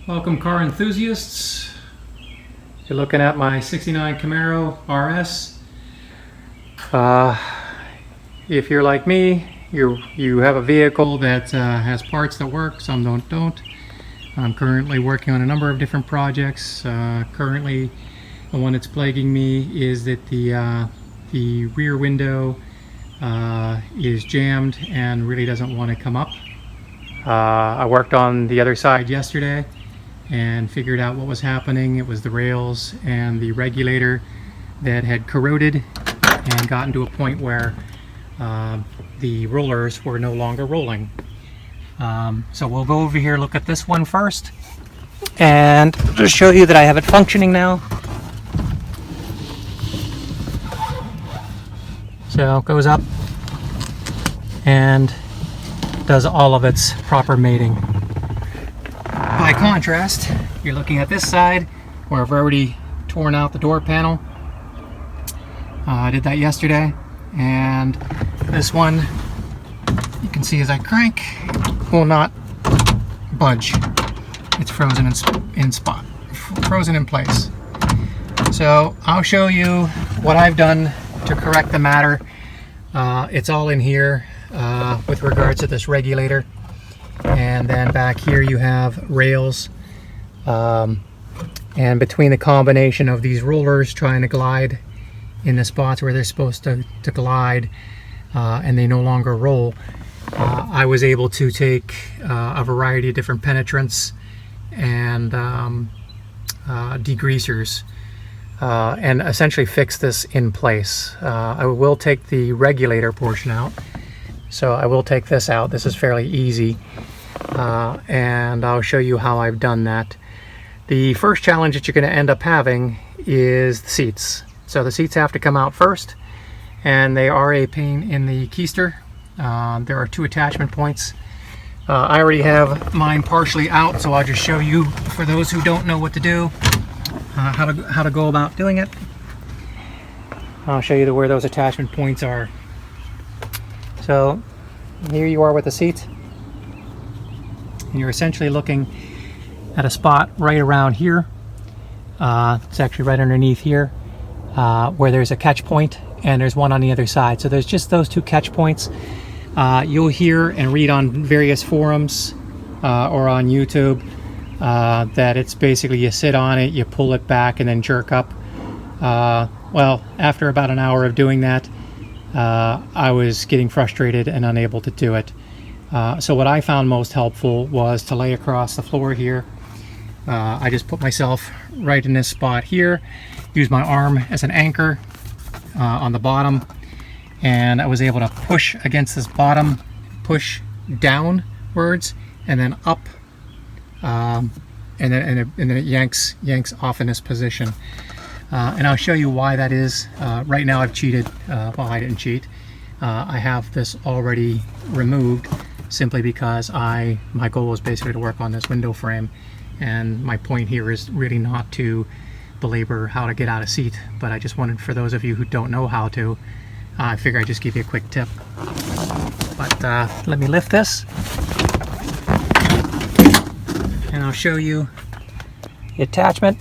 Welcome car enthusiasts. You're looking at my 69 Camaro RS. If you're like me, you have a vehicle that has parts that work, some don't. I'm currently working on a number of different projects. Currently, the one that's plaguing me is that the rear window is jammed and really doesn't want to come up. I worked on the other side yesterday and figured out what was happening. It was the rails and the regulator that had corroded and gotten to a point where the rollers were no longer rolling. So we'll go over here, look at this one first, and just show you that I have it functioning now. So it goes up and does all of its proper mating. By contrast, you're looking at this side where I've already torn out the door panel. I did that yesterday, and this one, you can see as I crank, will not budge. It's frozen frozen in place. So I'll show you what I've done to correct the matter. It's all in here with regards to this regulator. And then back here you have rails, and between the combination of these rollers trying to glide in the spots where they're supposed to glide, and they no longer roll, I was able to take a variety of different penetrants and degreasers and essentially fix this in place. I will take the regulator portion out. So I will take this out. This is fairly easy, and I'll show you how I've done that. The first challenge that you're going to end up having is the seats. So the seats have to come out first, and they are a pain in the keister. There are two attachment points. I already have mine partially out, so I'll just show you, for those who don't know what to do, how to go about doing it. I'll show you where those attachment points are. So here you are with the seat, and you're essentially looking at a spot right around here. It's actually right underneath here, where there's a catch point, and there's one on the other side. So there's just those two catch points. You'll hear and read on various forums or on YouTube that it's basically you sit on it, you pull it back, and then jerk up. Well, after about an hour of doing that, I was getting frustrated and unable to do it. So what I found most helpful was to lay across the floor here. I just put myself right in this spot here, use my arm as an anchor on the bottom, and I was able to push against this bottom, push downwards, and then up, and then it yanks off in this position. And I'll show you why that is. Right now I've cheated. Well, I didn't cheat. I have this already removed simply because my goal is basically to work on this window frame, and my point here is really not to belabor how to get out of seat, but I just wanted, for those of you who don't know how to, I figure I'd just give you a quick tip. But let me lift this, and I'll show you the attachment.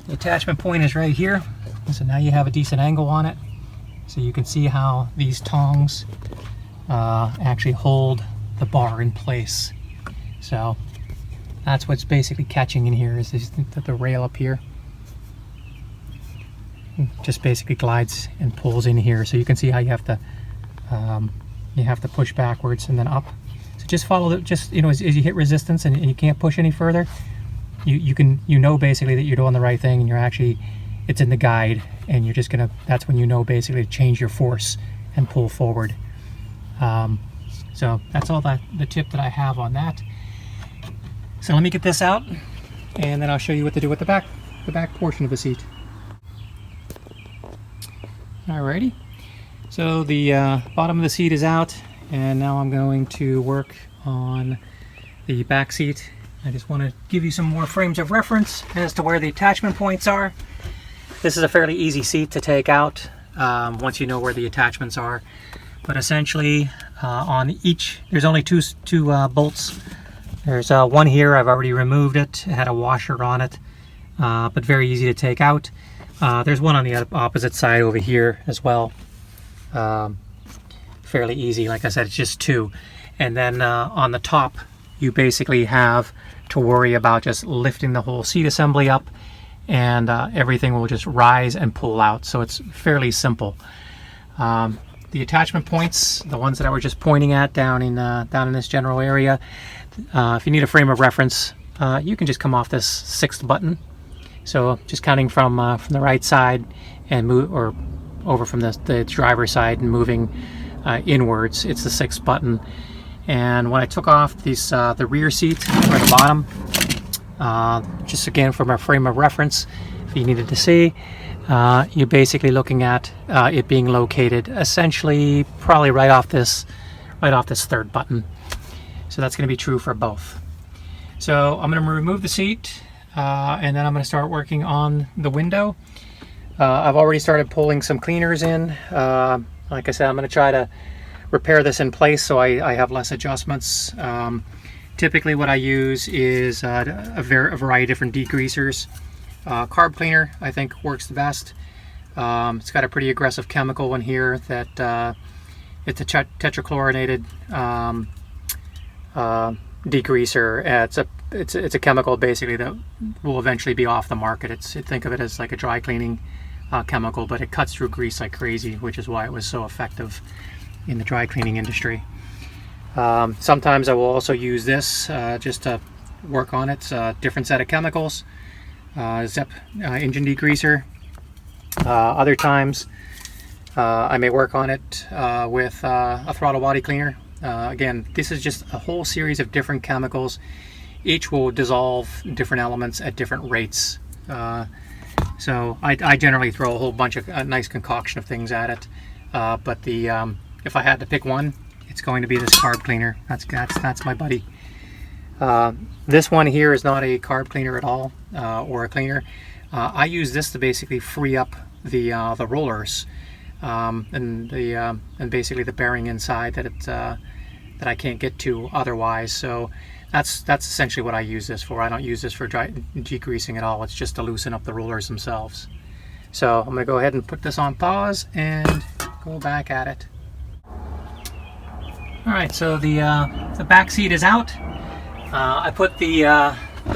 The attachment point is right here, so now you have a decent angle on it, so you can see how these tongs actually hold the bar in place. So that's what's basically catching in here, is the rail up here. It just basically glides and pulls in here, so you can see how you have to push backwards and then up. So just follow the, just, you know, as you hit resistance and you can't push any further, you know basically that you're doing the right thing, and you're actually, it's in the guide, and you're just gonna, that's when you know basically to change your force and pull forward. So that's all the tip that I have on that. So let me get this out, and then I'll show you what to do with the back portion of the seat. Alrighty, so the bottom of the seat is out, and now I'm going to work on the back seat. I just want to give you some more frames of reference as to where the attachment points are. This is a fairly easy seat to take out once you know where the attachments are. But essentially on each, there's only two bolts There's one here, I've already removed it. It had a washer on it, but very easy to take out. There's one on the opposite side over here as well. Fairly easy, like I said, it's just two. And then on the top, you basically have to worry about just lifting the whole seat assembly up, and everything will just rise and pull out. So it's fairly simple. The attachment points, the ones that I was just pointing at down in this general area, if you need a frame of reference, you can just come off this 6th button. So just counting from the right side and move, or over from the driver's side and moving inwards, it's the 6th button. And when I took off these the rear seat or the bottom, just again from a frame of reference, if you needed to see, you're basically looking at it being located essentially probably right off this 3rd button. So that's going to be true for both. So I'm going to remove the seat, and then I'm going to start working on the window. I've already started pulling some cleaners in. Like I said, I'm going to try to repair this in place so I have less adjustments. Typically what I use is a variety of different degreasers. Carb cleaner I think works the best. It's got a pretty aggressive chemical in here that it's a tetrachlorinated degreaser. It's a chemical basically that will eventually be off the market. Think of it as like a dry cleaning chemical, but it cuts through grease like crazy, which is why it was so effective in the dry cleaning industry. Sometimes I will also use this just to work on it. Different set of chemicals. Zep engine degreaser. Other times I may work on it with a throttle body cleaner. Again, this is just a whole series of different chemicals. Each will dissolve different elements at different rates. So I generally throw a whole bunch of a nice concoction of things at it. But if I had to pick one, it's going to be this carb cleaner. That's my buddy. This one here is not a carb cleaner at all, or a cleaner. I use this to basically free up the rollers and basically the bearing inside that I can't get to otherwise. So that's essentially what I use this for. I don't use this for degreasing at all. It's just to loosen up the rollers themselves. So I'm going to go ahead and put this on pause and go back at it. All right, so the back seat is out. I put the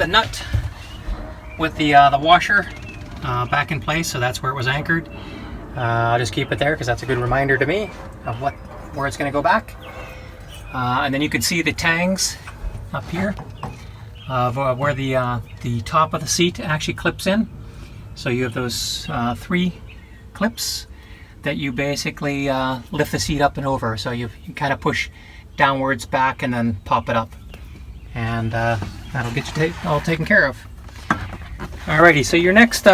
nut with the washer back in place, so that's where it was anchored. I'll just keep it there because that's a good reminder to me of where it's going to go back. And then you can see the tangs up here of where the top of the seat actually clips in. So you have those 3 clips that you basically lift the seat up and over. So you kind of push downwards, back, and then pop it up. And that'll get you all taken care of. Alrighty, so your next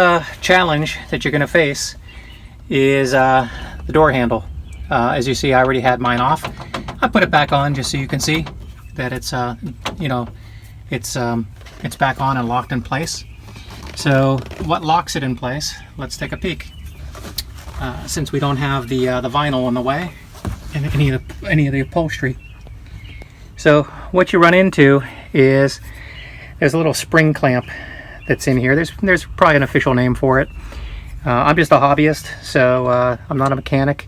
challenge that you're going to face is the door handle. As you see, I already had mine off. I put it back on just so you can see that it's it's back on and locked in place. So what locks it in place? Let's take a peek. Since we don't have the vinyl in the way and any of the upholstery. So what you run into is there's a little spring clamp that's in here. There's probably an official name for it. I'm just a hobbyist, so I'm not a mechanic.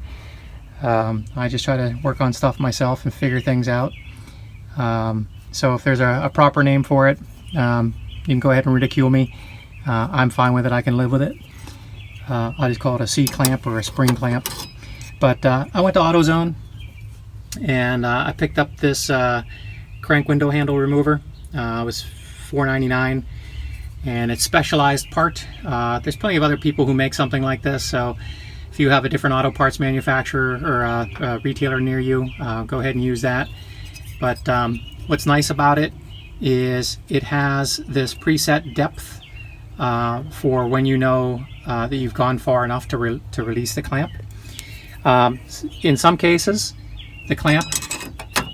I just try to work on stuff myself and figure things out. So if there's a proper name for it, you can go ahead and ridicule me. I'm fine with it. I can live with it. I just call it a C-clamp or a spring clamp. But I went to AutoZone and I picked up this crank window handle remover. It was $4.99 and it's specialized part. There's plenty of other people who make something like this, so if you have a different auto parts manufacturer or a retailer near you, go ahead and use that. But what's nice about it is it has this preset depth for when you know that you've gone far enough to release the clamp. In some cases, the clamp,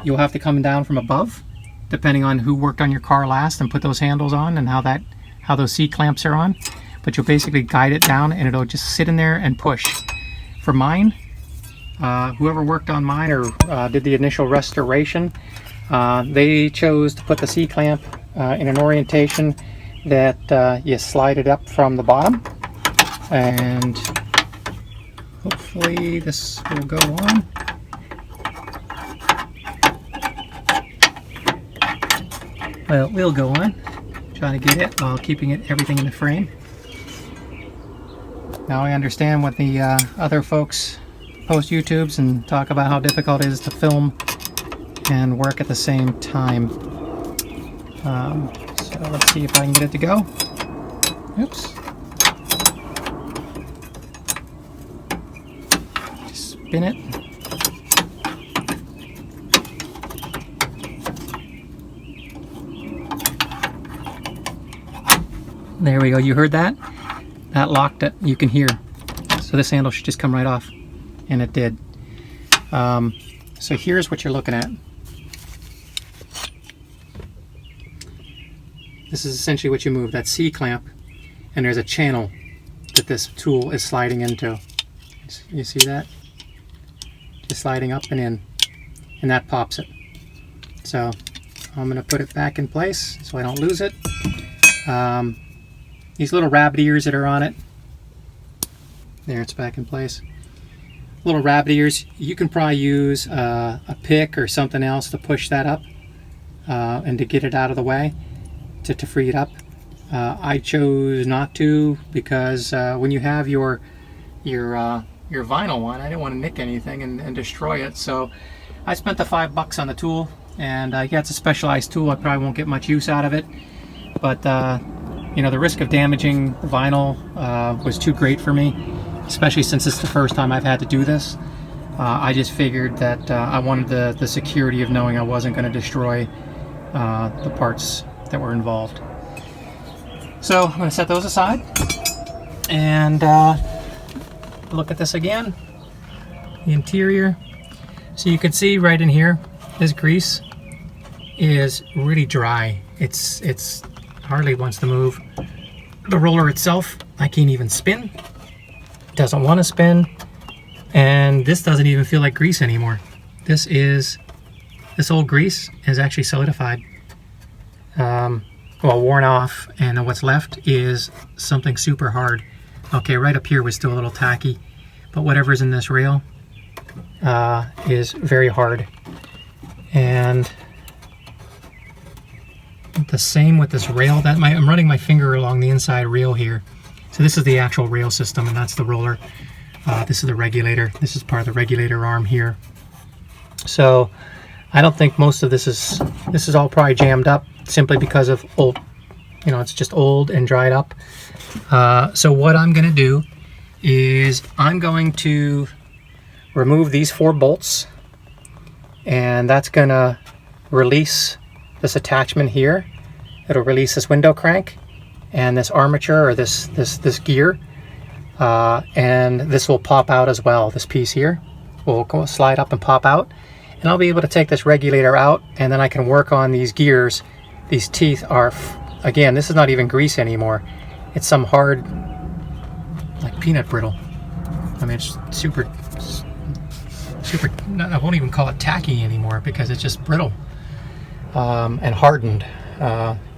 you'll have to come down from above, depending on who worked on your car last and put those handles on and how those seat clamps are on. But you'll basically guide it down and it'll just sit in there and push. For mine, whoever worked on mine or did the initial restoration, They chose to put the C-clamp in an orientation that you slide it up from the bottom, and hopefully this will go on. Well, it will go on. Trying to get it while keeping everything in the frame. Now I understand what the other folks post YouTubes and talk about how difficult it is to film and work at the same time. So let's see if I can get it to go. Oops. Spin it. There we go. You heard that? That locked it. You can hear. So this handle should just come right off. And it did. So here's what you're looking at. This is essentially what you move. That C-clamp. And there's a channel that this tool is sliding into. You see that? Just sliding up and in. And that pops it. So I'm going to put it back in place so I don't lose it. These little rabbit ears that are on it, there, it's back in place. Little rabbit ears, you can probably use a pick or something else to push that up and to get it out of the way, to free it up. I chose not to because when you have your vinyl one, I didn't want to nick anything and destroy it. So I spent the $5 on the tool, and yeah, it's a specialized tool. I probably won't get much use out of it, but you know, the risk of damaging the vinyl was too great for me, especially since it's the first time I've had to do this. I just figured that I wanted the security of knowing I wasn't going to destroy the parts that were involved. So I'm going to set those aside and look at this again, the interior. So you can see right in here, this grease is really dry. It's hardly wants to move. The roller itself, I can't even spin. It doesn't want to spin, and this doesn't even feel like grease anymore. This old grease is actually solidified, well, worn off, and what's left is something super hard. Okay, right up here was still a little tacky, but whatever's in this rail is very hard. And the same with this rail. I'm running my finger along the inside rail here. So this is the actual rail system, and that's the roller. This is the regulator. This is part of the regulator arm here. So I don't think most of this is all probably jammed up simply because of old, you know, it's just old and dried up. So what I'm going to do is I'm going to remove these 4 bolts, and that's going to release this attachment here. It'll release this window crank and this armature, or this gear, and this will pop out as well. This piece here will go slide up and pop out, and I'll be able to take this regulator out, and then I can work on these gears. These teeth are, again, this is not even grease anymore. It's some hard, like peanut brittle. I mean, it's super, I won't even call it tacky anymore because it's just brittle. And hardened.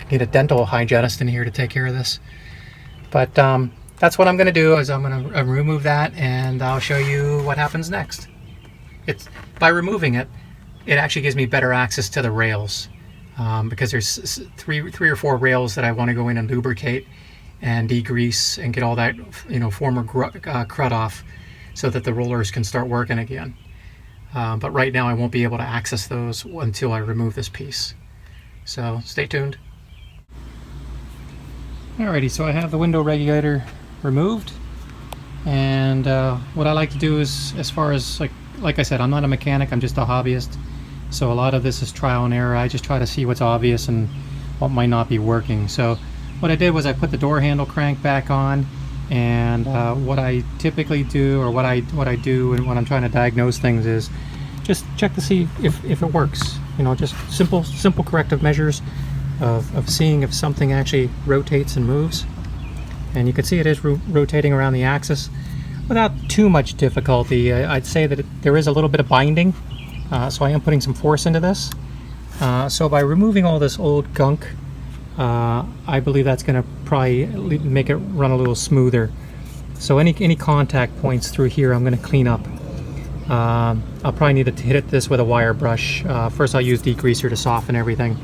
Need a dental hygienist in here to take care of this. But that's what I'm going to do, is I'm going to remove that, and I'll show you what happens next. By removing it, it actually gives me better access to the rails, because there's three or 4 rails that I want to go in and lubricate and degrease and get all that, you know, former crud off, so that the rollers can start working again. But right now I won't be able to access those until I remove this piece. So stay tuned. Alrighty, so I have the window regulator removed, and what I like to do is, as far as like I said, I'm not a mechanic, I'm just a hobbyist, so a lot of this is trial and error. I just try to see what's obvious and what might not be working. So what I did was I put the door handle crank back on, and what I typically do, or what I do and when I'm trying to diagnose things, is just check to see if it works. You know, just simple corrective measures of seeing if something actually rotates and moves. And you can see it is rotating around the axis without too much difficulty. I'd say that there is a little bit of binding, so I am putting some force into this. So by removing all this old gunk, I believe that's going to probably make it run a little smoother. So any contact points through here I'm going to clean up. I'll probably need to hit this with a wire brush. First I'll use degreaser to soften everything,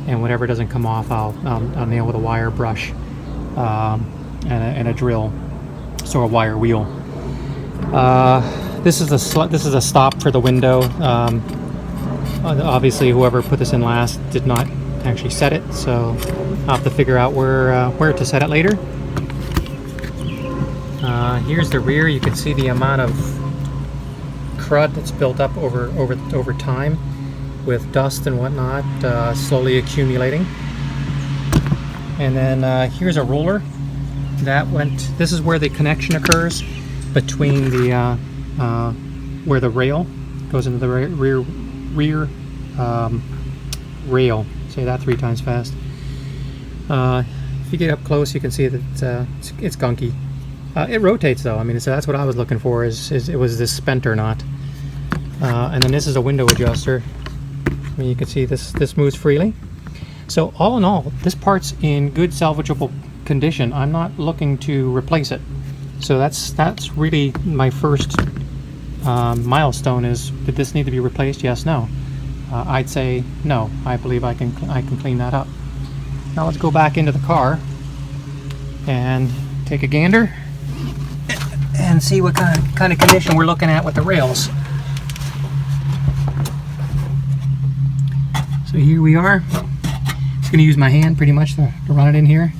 and whatever doesn't come off I'll nail with a wire brush and a drill, so a wire wheel. This is a stop for the window. Obviously whoever put this in last did not actually set it, so I'll have to figure out where to set it later. Here's the rear. You can see the amount of crud that's built up over time with dust and whatnot, slowly accumulating. And then here's a roller that went. This is where the connection occurs between the where the rail goes into the rear rail. Say that 3 times fast. If you get up close, you can see that it's gunky. It rotates though. I mean, so that's what I was looking for. Is it was this spent or not? And then this is a window adjuster. I mean, you can see this moves freely. So all in all, this part's in good salvageable condition. I'm not looking to replace it. So that's really my first milestone. Is, did this need to be replaced? Yes, no. I'd say no. I believe I can clean that up. Now let's go back into the car and take a gander and see what kind of condition we're looking at with the rails. So here we are. Just going to use my hand pretty much to run it in here.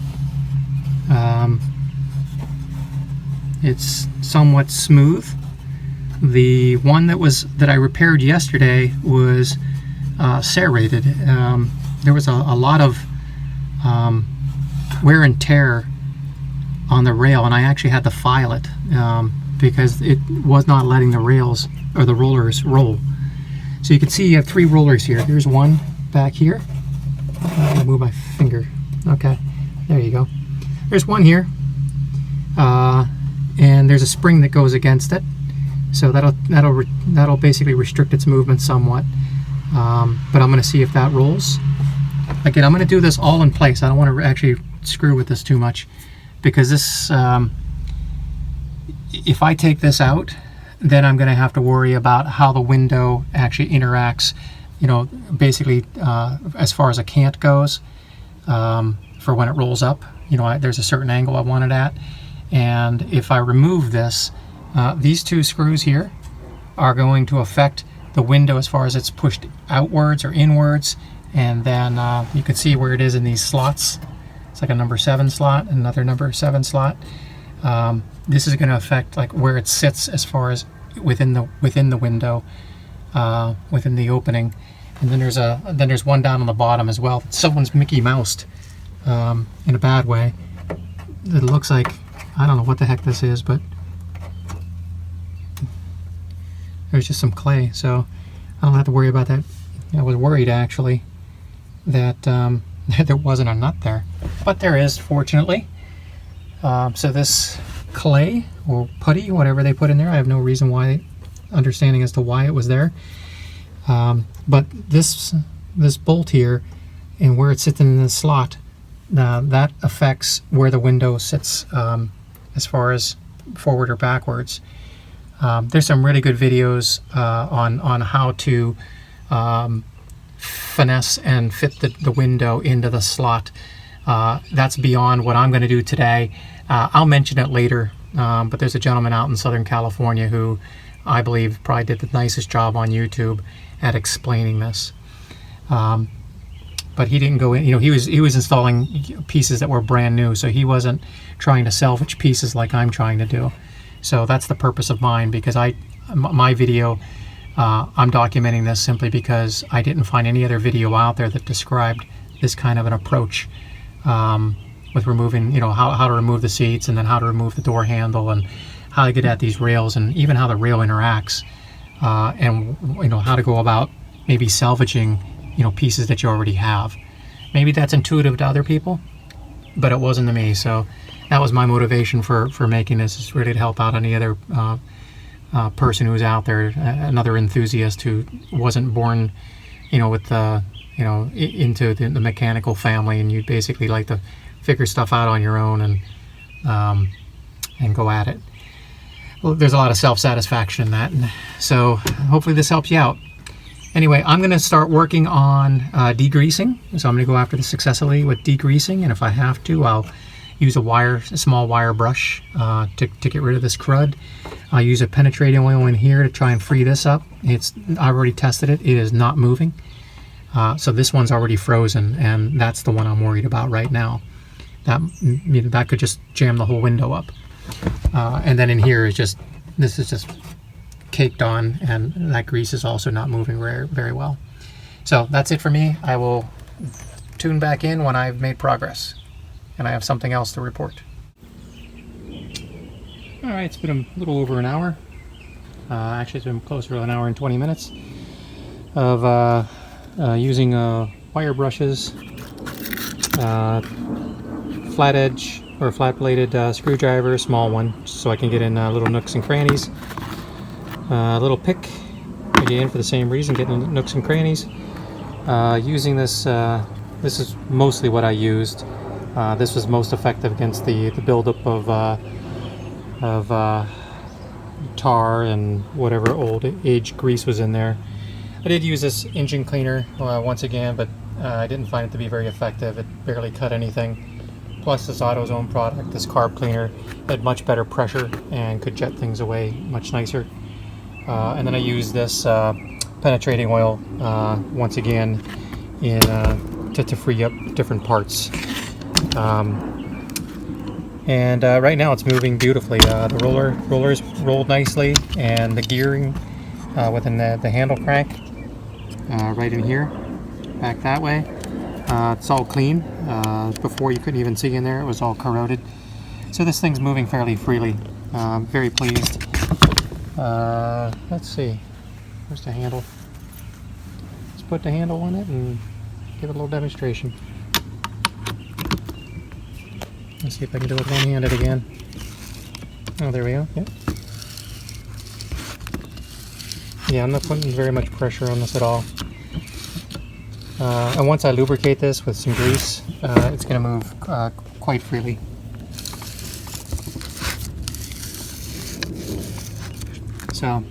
It's somewhat smooth. The one that I repaired yesterday was serrated. There was a lot of wear and tear on the rail, and I actually had to file it because it was not letting the rails or the rollers roll. So you can see you have 3 rollers here. There's one back here. I'll move my finger. Okay, there you go. There's one here, and there's a spring that goes against it. So that'll basically restrict its movement somewhat. But I'm going to see if that rolls. Again, I'm going to do this all in place. I don't want to actually screw with this too much, because this, if I take this out, then I'm going to have to worry about how the window actually interacts, you know, basically as far as a cant goes, for when it rolls up. You know, there's a certain angle I want it at, and if I remove this, these 2 screws here are going to affect the window as far as it's pushed outwards or inwards, and then you can see where it is in these slots. It's like a number 7 slot, another number 7 slot. This is going to affect like where it sits as far as within the window, within the opening. And then there's one down on the bottom as well. Someone's Mickey Moused in a bad way. It looks like, I don't know what the heck this is, but there's just some clay, so I don't have to worry about that. I was worried actually that there wasn't a nut there, but there is, fortunately. So this clay or putty, whatever they put in there, I have no understanding as to why it was there. But this bolt here and where it sits in the slot, that affects where the window sits as far as forward or backwards. There's some really good videos on how to finesse and fit the window into the slot. That's beyond what I'm going to do today. I'll mention it later, but there's a gentleman out in Southern California who I believe probably did the nicest job on YouTube at explaining this. But he didn't go in, you know, he was installing pieces that were brand new, so he wasn't trying to salvage pieces like I'm trying to do. So that's the purpose of mine, because my video, I'm documenting this simply because I didn't find any other video out there that described this kind of an approach with removing, you know, how to remove the seats, and then how to remove the door handle, and how to get at these rails, and even how the rail interacts, and you know, how to go about maybe salvaging, you know, pieces that you already have. Maybe that's intuitive to other people, but it wasn't to me. So that was my motivation for making this, is really to help out any other person who's out there, another enthusiast who wasn't born, you know, with you know, into the mechanical family, and you'd basically like to figure stuff out on your own and go at it. Well, there's a lot of self-satisfaction in that, and so hopefully this helps you out. Anyway, I'm going to start working on degreasing, so I'm going to go after this successfully with degreasing, and if I have to, I'll use a small wire brush to get rid of this crud. I'll use a penetrating oil in here to try and free this up. I've already tested it. It is not moving. So this one's already frozen, and that's the one I'm worried about right now. That could just jam the whole window up. And then in here this is just caked on, and that grease is also not moving very well. So that's it for me. I will tune back in when I've made progress and I have something else to report. All right, it's been a little over an hour. Actually, it's been closer to an hour and 20 minutes of using wire brushes, flat edge or flat bladed screwdriver, a small one, so I can get in little nooks and crannies. A little pick, again for the same reason, getting in nooks and crannies. Using this, this is mostly what I used. This was most effective against the buildup of tar and whatever old aged grease was in there. I did use this engine cleaner once again, but I didn't find it to be very effective. It barely cut anything. Plus this AutoZone product, this carb cleaner, had much better pressure and could jet things away much nicer. And then I used this penetrating oil once again to free up different parts. Right now it's moving beautifully. The rollers rolled nicely, and the gearing within the handle crank right in here, back that way. It's all clean. Before you couldn't even see in there, it was all corroded. So this thing's moving fairly freely. Very pleased. Let's see, where's the handle? Let's put the handle on it and give it a little demonstration. Let's see if I can do it one-handed again. Oh, there we go. Yep. Yeah, I'm not putting very much pressure on this at all. And once I lubricate this with some grease, it's going to move quite freely. So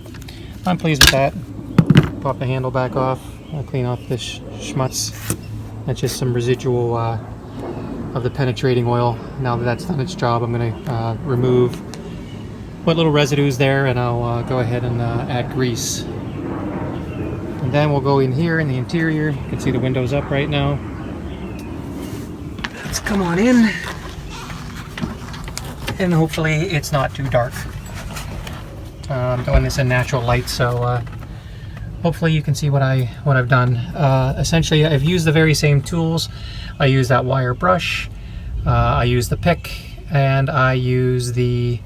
I'm pleased with that. Pop the handle back off. I'll clean off this schmutz. That's just some residual of the penetrating oil. Now that that's done its job, I'm going to remove what little residues there, and I'll go ahead and add grease. And then we'll go in here in the interior. You can see the windows up right now. Let's come on in, and hopefully it's not too dark. I'm doing this in natural light, so hopefully you can see what I've done. Essentially, I've used the very same tools. I use that wire brush, I use the pick, and I use the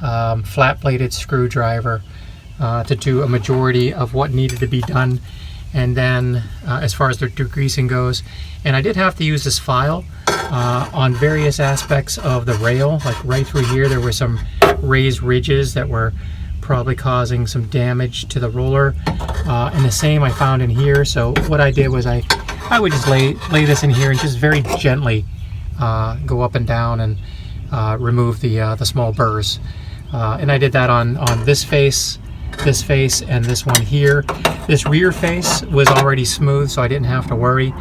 flat-bladed screwdriver to do a majority of what needed to be done. And then as far as the degreasing goes, and I did have to use this file on various aspects of the rail, like right through here there were some raised ridges that were probably causing some damage to the roller, and the same I found in here. So what I did was I would just lay this in here and just very gently go up and down and remove the small burrs. And I did that on this face, and this one here. This rear face was already smooth, so I didn't have to worry.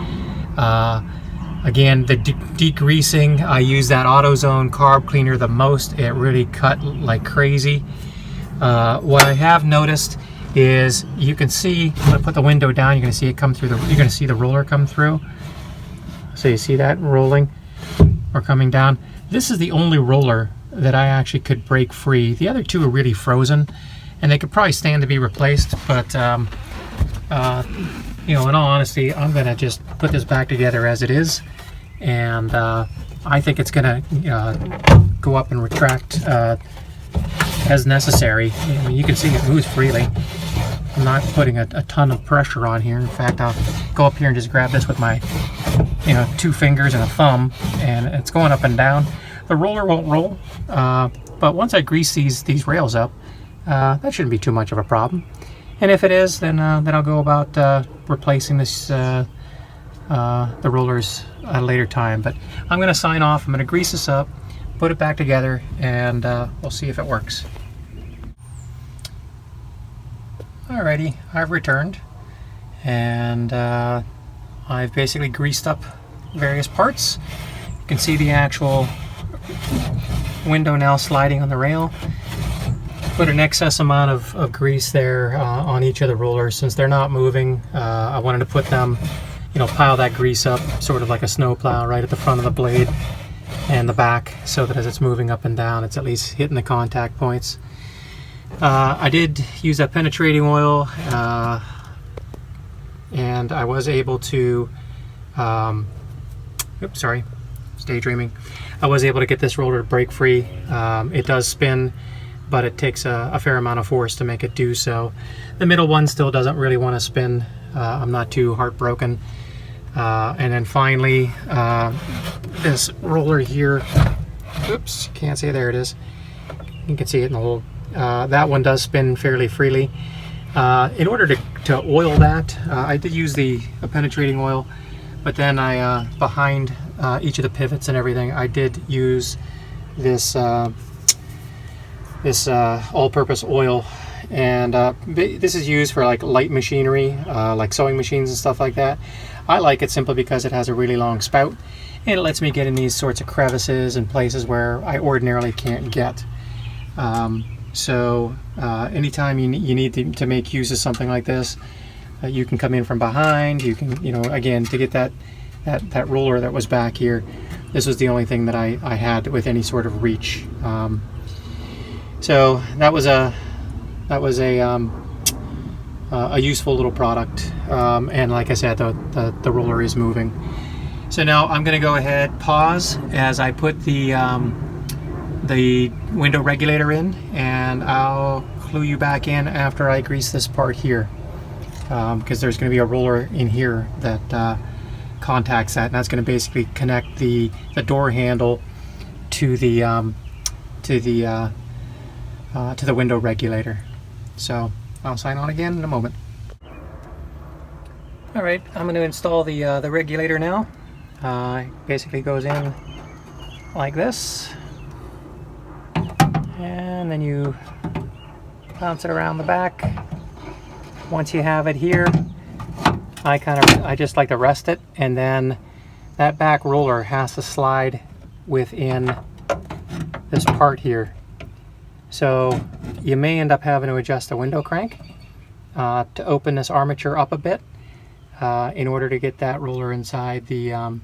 Again, the degreasing, I used that AutoZone carb cleaner the most. It really cut like crazy. What I have noticed is you can see when I put the window down, you're going to see it come through. You're going to see the roller come through. So you see that rolling or coming down. This is the only roller that I actually could break free. The other two are really frozen, and they could probably stand to be replaced. But you know, in all honesty, I'm going to just put this back together as it is, and I think it's going to go up and retract as necessary. I mean, you can see it moves freely. I'm not putting a ton of pressure on here. In fact, I'll go up here and just grab this with my 2 fingers and a thumb, and it's going up and down. The roller won't roll, but once I grease these rails up, that shouldn't be too much of a problem. And if it is, then I'll go about replacing this the rollers at a later time. But I'm going to sign off. I'm going to grease this up, put it back together, and we'll see if it works. Alrighty, I've returned, and I've basically greased up various parts. You can see the actual window now sliding on the rail. Put an excess amount of grease there on each of the rollers. Since they're not moving, I wanted to put them, pile that grease up sort of like a snow plow right at the front of the blade and the back, so that as it's moving up and down, it's at least hitting the contact points. I did use that penetrating oil, and I was able to, oops, sorry, I was daydreaming. I was able to get this roller to break free. It does spin, but it takes a fair amount of force to make it do so. The middle one still doesn't really want to spin. I'm not too heartbroken. And then finally, this roller here, oops, can't see, there it is. You can see it in the hole. That one does spin fairly freely. In order to oil that, I did use the penetrating oil, but then I, behind each of the pivots and everything, I did use this all-purpose oil, and this is used for like light machinery, like sewing machines and stuff like that. I like it simply because it has a really long spout, and it lets me get in these sorts of crevices and places where I ordinarily can't get. So anytime you need to make use of something like this, you can come in from behind. You can, again, to get that roller that was back here, this was the only thing that I had with any sort of reach. So that was a useful little product, and like I said, the roller is moving. So now I'm going to go ahead, pause as I put the window regulator in, and I'll clue you back in after I grease this part here, because there's going to be a roller in here that contacts that, and that's going to basically connect the door handle to the window regulator. So I'll sign on again in a moment. All right, I'm going to install the regulator now. It basically goes in like this, and then you bounce it around the back. Once you have it here, I just like to rest it, and then that back roller has to slide within this part here. So you may end up having to adjust the window crank to open this armature up a bit in order to get that roller inside the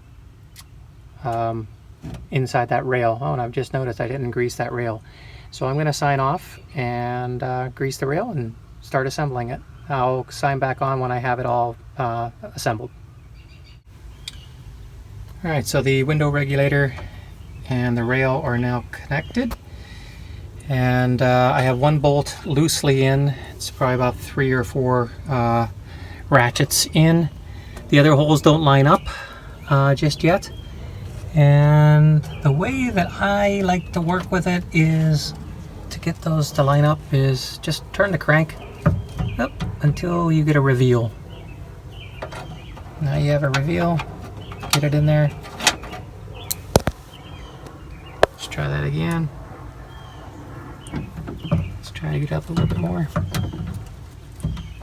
inside that rail. Oh, and I've just noticed I didn't grease that rail. So I'm going to sign off and grease the rail and start assembling it. I'll sign back on when I have it all assembled. Alright, so the window regulator and the rail are now connected, and I have one bolt loosely in. It's probably about 3 or 4 ratchets in. The other holes don't line up just yet, and the way that I like to work with it is to get those to line up is just turn the crank up until you get a reveal. Now you have a reveal, get it in there. Let's try that again. Let's try to get up a little bit more.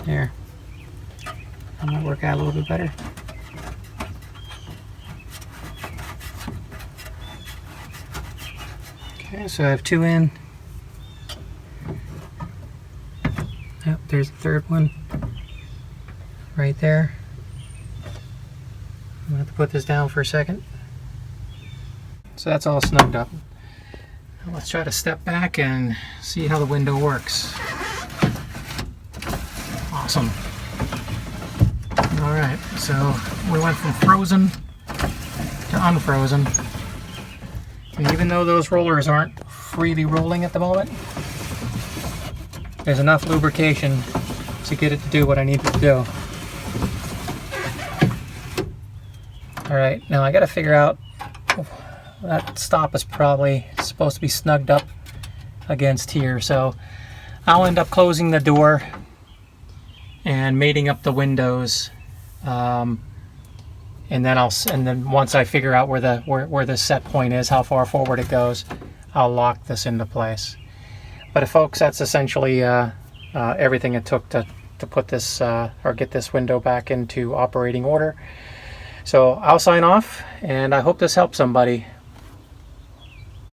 There. That might work out a little bit better. Okay, so I have 2 in. Yep, there's the third one right there. I'm going to have to put this down for a second. So that's all snugged up. Now let's try to step back and see how the window works. Awesome. Alright, so we went from frozen to unfrozen. And even though those rollers aren't freely rolling at the moment, there's enough lubrication to get it to do what I need it to do. Alright, now I gotta figure out, that stop is probably supposed to be snugged up against here, so I'll end up closing the door and mating up the windows and then once I figure out where the set point is, how far forward it goes, I'll lock this into place. But folks, that's essentially everything it took to put this or get this window back into operating order. So I'll sign off, and I hope this helps somebody